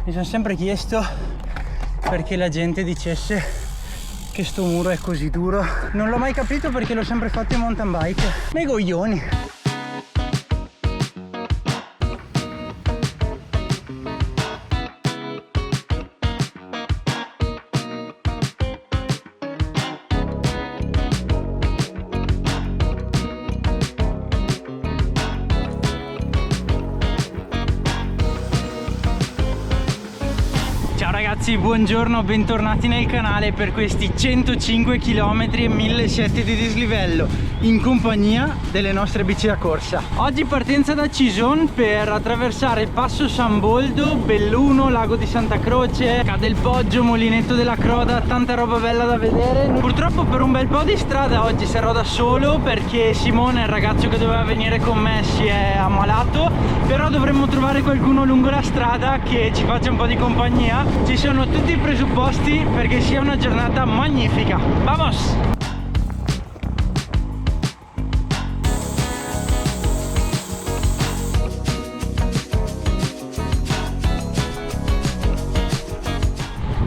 Mi sono sempre chiesto perché la gente dicesse che sto muro è così duro. Non l'ho mai capito perché l'ho sempre fatto in mountain bike. Nei coglioni. Ragazzi, buongiorno, bentornati nel canale per questi 105 km e 1700 di dislivello in compagnia delle nostre bici da corsa. Oggi partenza da Cison per attraversare il passo San Boldo, Belluno, Lago di Santa Croce, Ca del Poggio, Molinetto della Croda, tanta roba bella da vedere. Purtroppo per un bel po' di strada oggi sarò da solo perché Simone, il ragazzo che doveva venire con me, si è ammalato, però dovremmo trovare qualcuno lungo la strada che ci faccia un po' di compagnia. Ci sono tutti i presupposti perché sia una giornata magnifica. Vamos!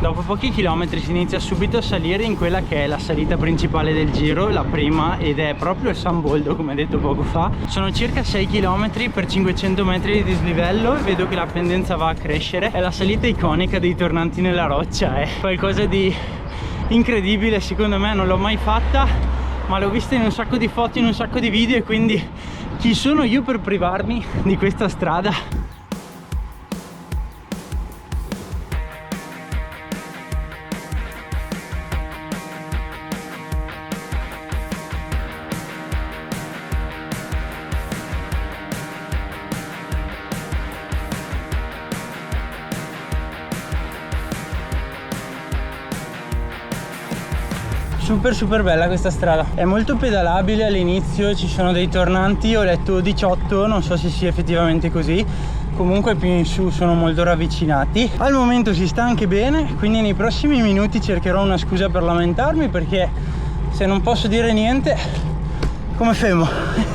Dopo pochi chilometri si inizia subito a salire in quella che è la salita principale del giro, la prima, ed è proprio il San Boldo, come detto poco fa. Sono circa 6 km per 500 metri di dislivello e vedo che la pendenza va a crescere. È la salita iconica dei tornanti nella roccia, è qualcosa di incredibile, secondo me. Non l'ho mai fatta, ma l'ho vista in un sacco di foto, in un sacco di video, e quindi chi sono io per privarmi di questa strada? Super bella questa strada, è molto pedalabile all'inizio, ci sono dei tornanti, ho letto 18, non so se sia effettivamente così, comunque più in su sono molto ravvicinati. Al momento si sta anche bene, quindi nei prossimi minuti cercherò una scusa per lamentarmi, perché se non posso dire niente, come femo?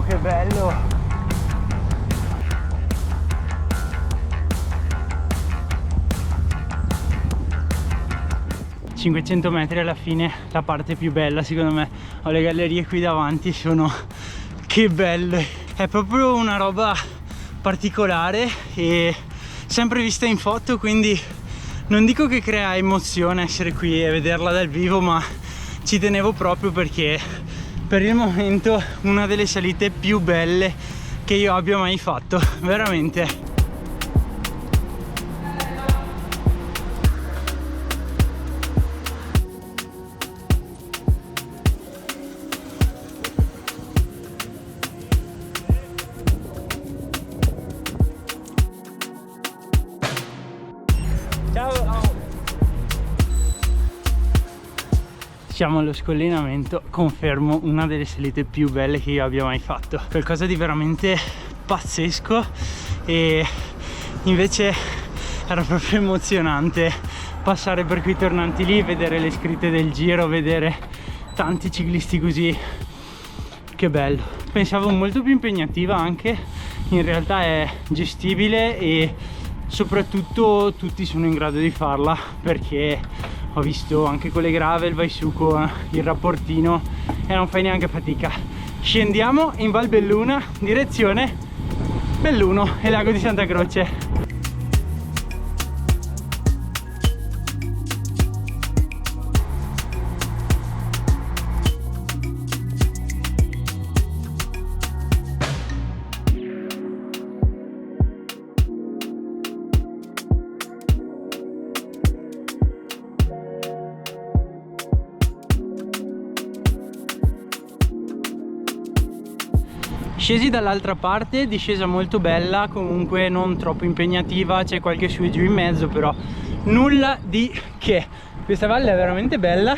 Che bello! ...500 metri alla fine, la parte più bella secondo me. Ho le gallerie qui davanti, sono... che belle! È proprio una roba particolare e sempre vista in foto, quindi non dico che crea emozione essere qui e vederla dal vivo, ma ci tenevo proprio perché... per il momento una delle salite più belle che io abbia mai fatto, veramente. Ciao! Siamo allo scollinamento, confermo, una delle salite più belle che io abbia mai fatto, qualcosa di veramente pazzesco, e invece era proprio emozionante passare per quei tornanti lì, vedere le scritte del giro, vedere tanti ciclisti così, che bello. Pensavo molto più impegnativa, anche in realtà è gestibile e soprattutto tutti sono in grado di farla, perché ho visto anche con le gravel vai su con il rapportino e non fai neanche fatica. Scendiamo in Val Belluna, direzione Belluno e Lago di Santa Croce. Scesi dall'altra parte, discesa molto bella, comunque non troppo impegnativa, c'è qualche su e giù in mezzo, però nulla di che. Questa valle è veramente bella,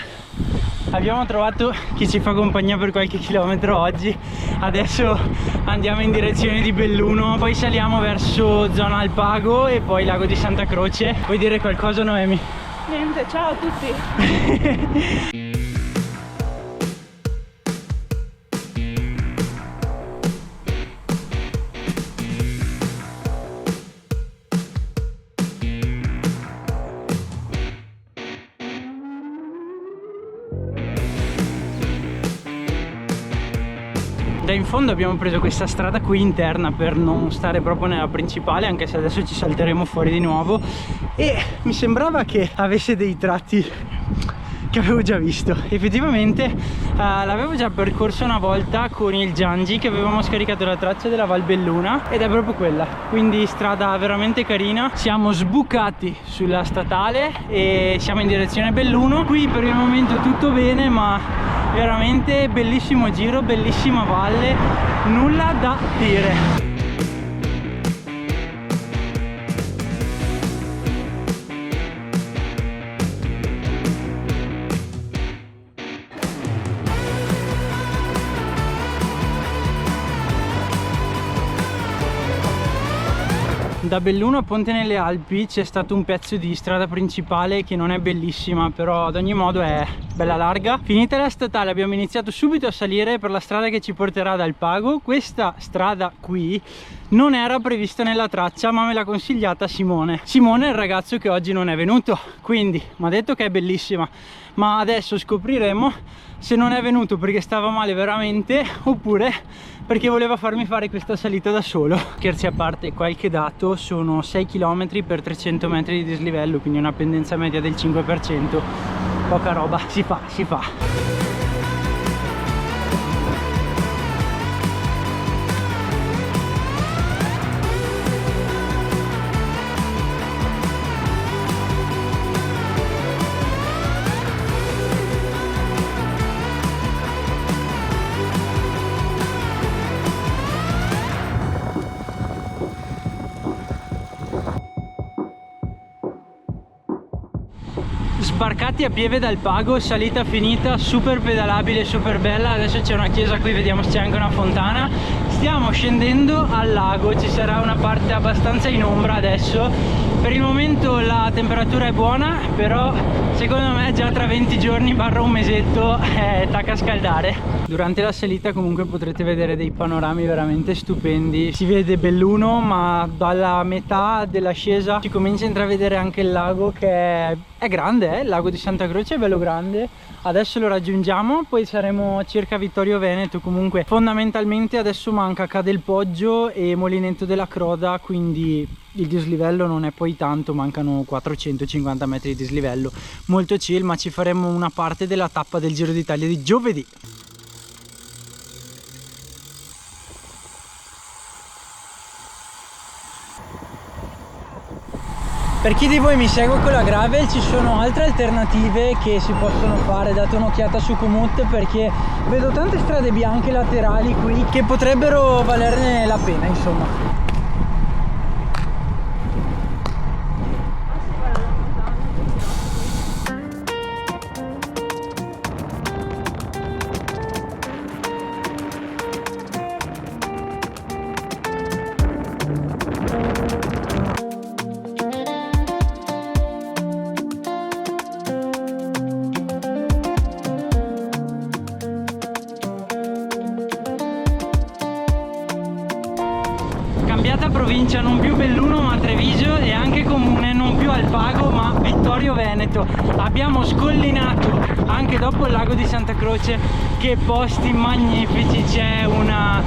Abbiamo trovato chi ci fa compagnia per qualche chilometro oggi. Adesso andiamo in direzione di Belluno, poi saliamo verso zona Alpago e poi lago di Santa Croce. Vuoi dire qualcosa, Noemi? Niente, ciao a tutti. Da in fondo abbiamo preso questa strada qui interna per non stare proprio nella principale, anche se adesso ci salteremo fuori di nuovo, e mi sembrava che avesse dei tratti che avevo già visto. Effettivamente l'avevo già percorso una volta con il Giangi, che avevamo scaricato la traccia della Val Belluna, ed è proprio quella, quindi strada veramente carina. Siamo sbucati sulla statale e siamo in direzione Belluno. Qui per il momento tutto bene, ma veramente bellissimo giro, bellissima valle, nulla da dire. Da Belluno a Ponte nelle Alpi c'è stato un pezzo di strada principale che non è bellissima, però ad ogni modo è bella larga. Finita la statale abbiamo iniziato subito a salire per la strada che ci porterà ad Alpago. Questa strada qui non era prevista nella traccia, ma me l'ha consigliata Simone. Simone è il ragazzo che oggi non è venuto, quindi mi ha detto che è bellissima, ma adesso scopriremo se non è venuto perché stava male veramente oppure perché voleva farmi fare questa salita da solo. Scherzi a parte, qualche dato: sono 6 km per 300 metri di dislivello, quindi una pendenza media del 5%. Poca roba, si fa, si fa. Sbarcati a pieve dal Pago, salita finita, super pedalabile, super bella. Adesso c'è una chiesa qui, vediamo se c'è anche una fontana. Stiamo scendendo al lago, ci sarà una parte abbastanza in ombra adesso. Per il momento la temperatura è buona, però secondo me già tra 20 giorni barra un mesetto tacca a scaldare. Durante la salita comunque potrete vedere dei panorami veramente stupendi. Si vede Belluno, ma dalla metà dell'ascesa si comincia a intravedere anche il lago, che è grande, il lago di Santa Croce è bello grande. Adesso lo raggiungiamo, poi saremo circa Vittorio Veneto. Comunque fondamentalmente adesso manca Cadelpoggio e Molinetto della Croda, quindi il dislivello non è poi tanto, mancano 450 metri di dislivello, molto chill, ma ci faremo una parte della tappa del Giro d'Italia di giovedì. Per chi di voi mi segue con la gravel, ci sono altre alternative che si possono fare. Date un'occhiata su Komoot, perché vedo tante strade bianche laterali qui che potrebbero valerne la pena, insomma. Cambiata provincia, non più Belluno ma Treviso, e anche comune, non più Alpago ma Vittorio Veneto. Abbiamo scollinato anche dopo il lago di Santa Croce. Che posti magnifici, c'è una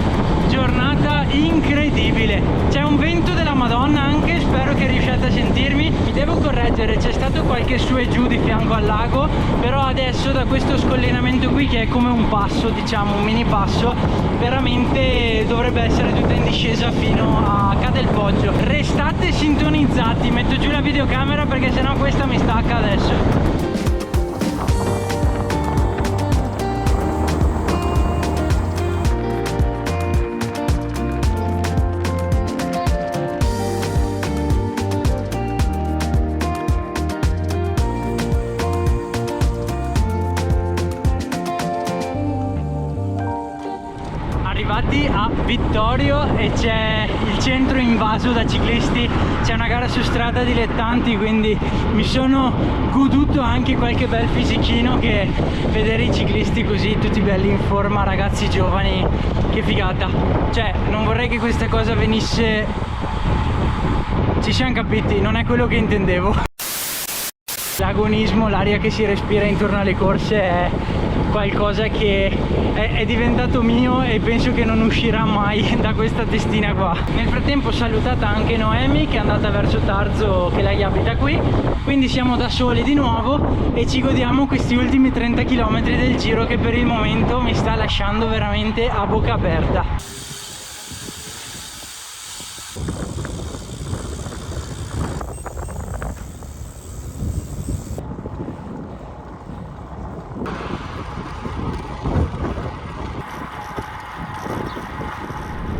giornata incredibile, c'è un vento della Madonna anche, spero che riusciate a sentirmi. Mi devo correggere, c'è stato qualche su e giù di fianco al lago, però adesso da questo scollinamento qui, che è come un passo, diciamo un mini passo, veramente dovrebbe essere tutta in discesa fino a Cadelpoggio. Restate sintonizzati, metto giù la videocamera perché sennò questa mi stacca adesso. arrivati a Vittorio e c'è il centro invaso da ciclisti, c'è una gara su strada dilettanti, quindi mi sono goduto anche qualche bel fisichino, che vedere i ciclisti così tutti belli in forma, ragazzi giovani, che figata. Cioè non vorrei che questa cosa venisse, ci siamo capiti, non è quello che intendevo. L'agonismo, l'aria che si respira intorno alle corse è qualcosa che è diventato mio e penso che non uscirà mai da questa testina qua. Nel frattempo salutata anche Noemi, che è andata verso Tarzo, che lei abita qui, quindi siamo da soli di nuovo e ci godiamo questi ultimi 30 km del giro, che per il momento mi sta lasciando veramente a bocca aperta.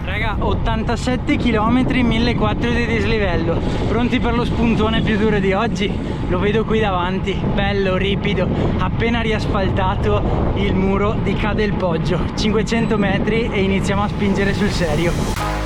Raga, 87 km, 1400 di dislivello, pronti per lo spuntone più duro di oggi? Lo vedo qui davanti, bello, ripido, appena riasfaltato il muro di Ca del Poggio, 500 metri e iniziamo a spingere sul serio.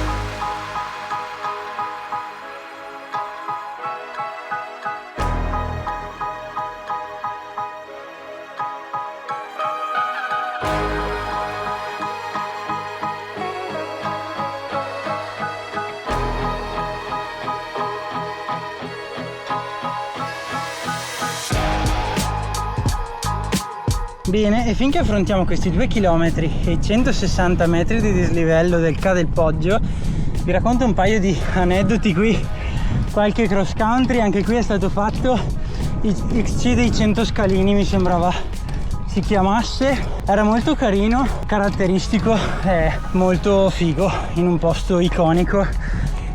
Bene, e finché affrontiamo questi 2 km e i 160 metri di dislivello del Ca del Poggio, vi racconto un paio di aneddoti qui. Qualche cross country, anche qui è stato fatto XC dei 100 scalini, mi sembrava si chiamasse. Era molto carino, caratteristico e molto figo, in un posto iconico.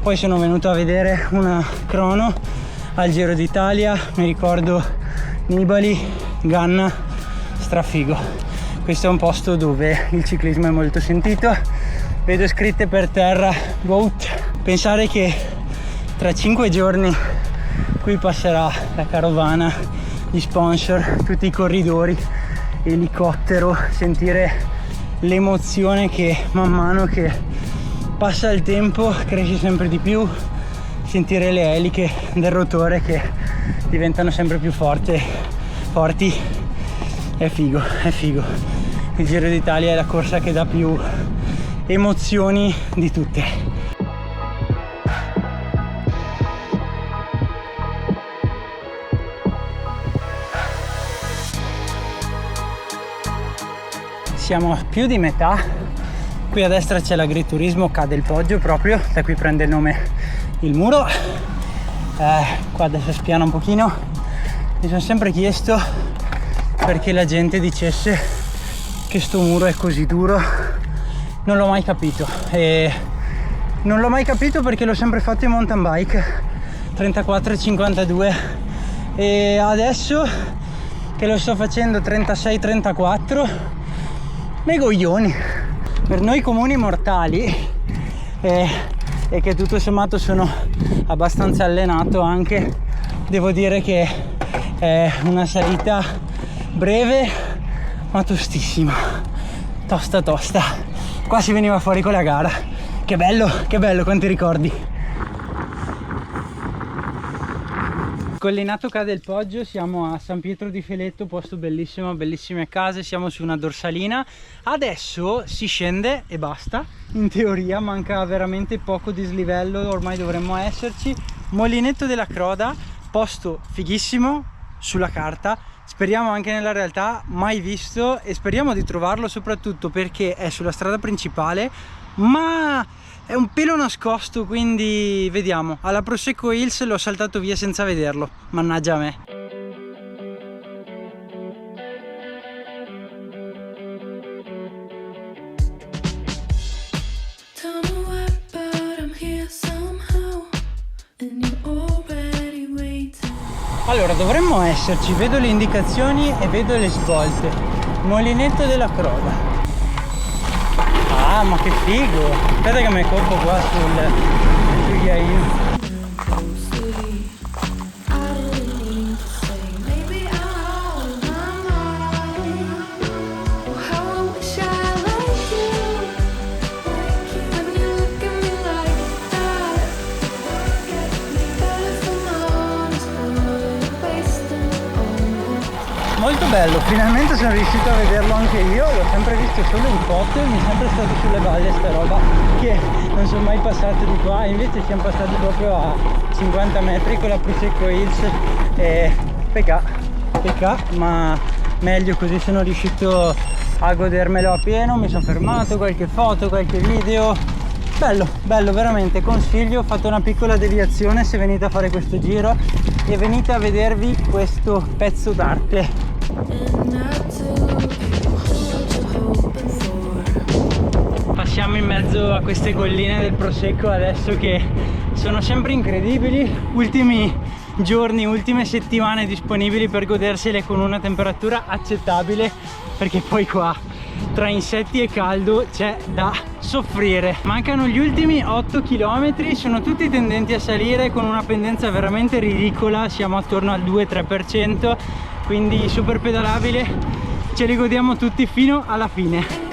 Poi sono venuto a vedere una crono al Giro d'Italia, mi ricordo Nibali, Ganna, strafigo. Questo è un posto dove il ciclismo è molto sentito, vedo scritte per terra GOAT. Pensare che tra 5 giorni qui passerà la carovana, gli sponsor, tutti i corridori, elicottero, sentire l'emozione che man mano che passa il tempo cresce sempre di più, sentire le eliche del rotore che diventano sempre più forti. È figo, è figo. Il Giro d'Italia è la corsa che dà più emozioni di tutte. Siamo a più di metà. Qui a destra c'è l'agriturismo Ca del Poggio, proprio da qui prende il nome il muro. Qua adesso spiana un pochino. Mi sono sempre chiesto perché la gente dicesse che sto muro è così duro. Non l'ho mai capito, e non l'ho mai capito perché l'ho sempre fatto in mountain bike 34-52 e adesso che lo sto facendo 36-34 me goglioni. Per noi comuni mortali e che tutto sommato sono abbastanza allenato anche, devo dire che è una salita breve ma tostissima, tosta. Qua si veniva fuori con la gara. Che bello, quanti ricordi. Collinato Ca del Poggio, siamo a San Pietro di Feletto, posto bellissimo, bellissime case, siamo su una dorsalina. Adesso si scende e basta, in teoria manca veramente poco dislivello, ormai dovremmo esserci. Molinetto della Croda, posto fighissimo sulla carta, speriamo anche nella realtà, mai visto, e speriamo di trovarlo soprattutto perché è sulla strada principale ma è un pelo nascosto, quindi vediamo. Alla Prosecco Hills l'ho saltato via senza vederlo, mannaggia a me. Allora, dovremmo esserci, vedo le indicazioni e vedo le svolte. Molinetto della Croda. Ah, ma che figo! Aspetta che mi coppo qua sul ghiaino. bello, finalmente sono riuscito a vederlo anche io, l'ho sempre visto solo in foto e mi è sempre stato sulle balle sta roba che non sono mai passato di qua, invece siamo passati proprio a 50 metri con la Prosecco Hills e pecca, ma meglio così, sono riuscito a godermelo a pieno, mi sono fermato, qualche foto, qualche video, bello, bello veramente, consiglio, ho fatto una piccola deviazione se venite a fare questo giro e venite a vedervi questo pezzo d'arte. Passiamo in mezzo a queste colline del Prosecco adesso che sono sempre incredibili, ultimi giorni, ultime settimane disponibili per godersele con una temperatura accettabile, perché poi qua tra insetti e caldo c'è da soffrire. Mancano gli ultimi 8 km, sono tutti tendenti a salire con una pendenza veramente ridicola, siamo attorno al 2-3%, quindi super pedalabile, ce li godiamo tutti fino alla fine.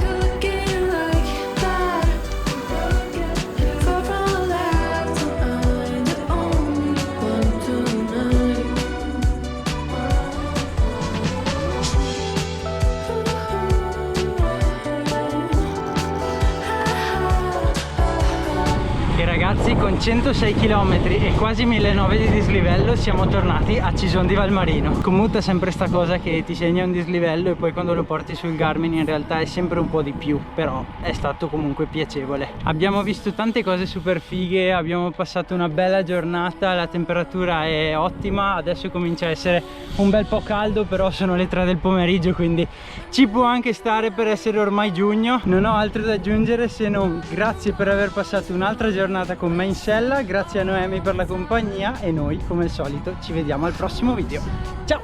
Ragazzi, con 106 km e quasi 1900 di dislivello siamo tornati a Cison di Valmarino. Comunque è sempre sta cosa che ti segna un dislivello e poi quando lo porti sul Garmin in realtà è sempre un po' di più, però è stato comunque piacevole. Abbiamo visto tante cose super fighe, abbiamo passato una bella giornata, la temperatura è ottima, adesso comincia a essere un bel po' caldo, però sono le 3 del pomeriggio, quindi ci può anche stare per essere ormai giugno. Non ho altro da aggiungere se non grazie per aver passato un'altra giornata con me in sella, grazie a Noemi per la compagnia e noi come al solito ci vediamo al prossimo video. Ciao!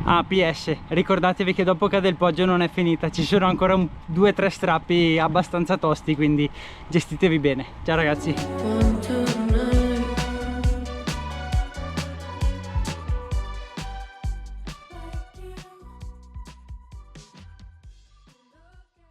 Ah, PS, ricordatevi che dopo Ca del Poggio non è finita, ci sono ancora 2 o 3 strappi abbastanza tosti, quindi gestitevi bene. Ciao ragazzi!